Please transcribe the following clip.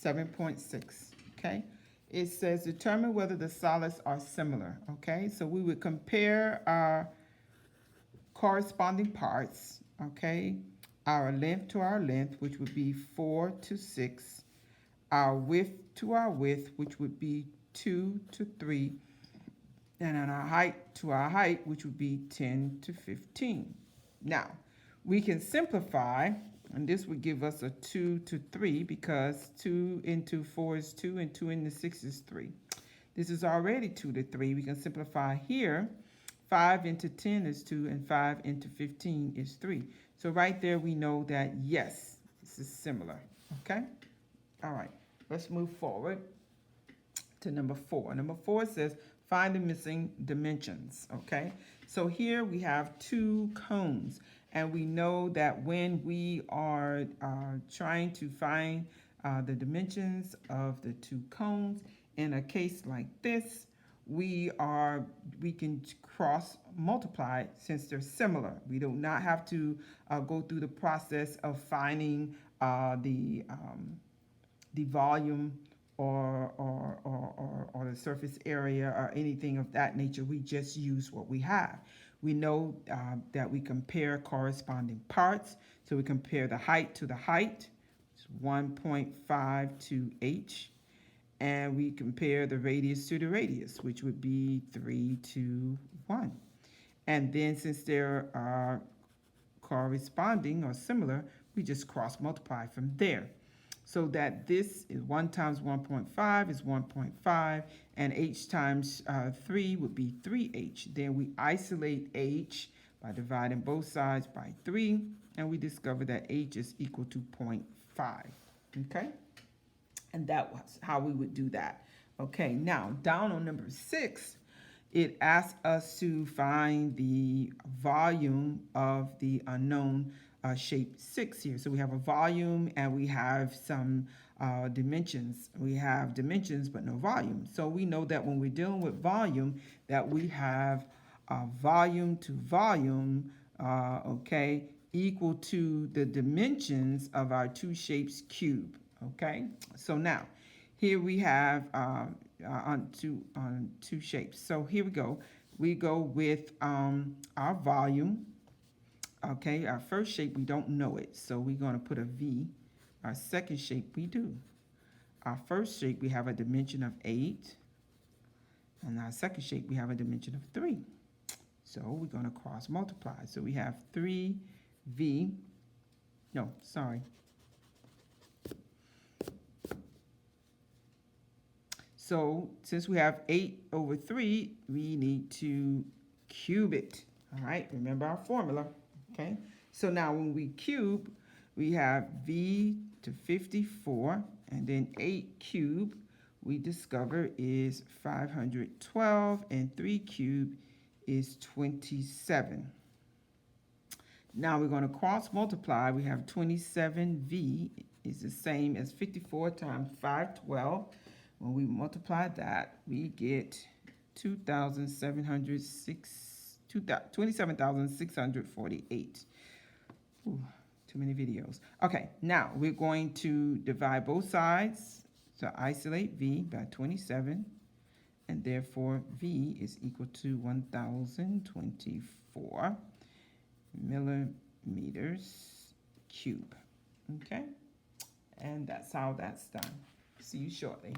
7.6, okay? It says determine whether the solids are similar, okay? So we would compare our corresponding parts, okay? Our length to our length, which would be 4 to 6. Our width to our width, which would be 2 to 3. And on our height to our height, which would be 10 to 15. Now, we can simplify, and this would give us a 2 to 3 because 2 into 4 is 2 and 2 into 6 is 3. This is already 2 to 3. We can simplify here. 5 into 10 is 2 and 5 into 15 is 3. So right there we know that yes, this is similar, okay? All right, let's move forward to number 4. Number 4 says find the missing dimensions, okay? So here we have 2 cones, and we know that when we are trying to find the dimensions of the 2 cones, in a case like this, we can cross multiply since they're similar. We do not have to go through the process of finding the volume or the surface area or anything of that nature. We just use what we have. We know that we compare corresponding parts. So we compare the height to the height, it's 1.5 to h. And we compare the radius to the radius, which would be 3 to 1. And then since there are corresponding or similar, we just cross multiply from there. So that this is 1 times 1.5 is 1.5, and h times 3 would be 3h. Then we isolate h by dividing both sides by 3, and we discover that h is equal to 0.5, okay? And that was how we would do that. Okay, now down on number 6, it asks us to find the volume of the unknown shape 6 here. So we have a volume and we have some dimensions. We have dimensions but no volume. So we know that when we're dealing with volume, that we have volume to volume, okay, equal to the dimensions of our 2 shapes cube. Okay, so now here we have on two shapes. So here we go. We go with our volume. Okay, our first shape, we don't know it, so we're going to put a V. Our second shape, we do. Our first shape, we have a dimension of 8. And our second shape, we have a dimension of 3. So we're going to cross multiply. So we have 3V. No, sorry. So since we have 8 over 3, we need to cube it. All right, remember our formula. Okay, so now when we cube, we have V to 54, and then 8 cubed, we discover is 512, and 3 cubed is 27. Now we're going to cross multiply. We have 27V is the same as 54 times 512. When we multiply that, we get 27,648. Ooh, too many videos. Okay, now we're going to divide both sides. So isolate V by 27, and therefore V is equal to 1,024 millimeters cube. Okay, and that's how that's done. See you shortly.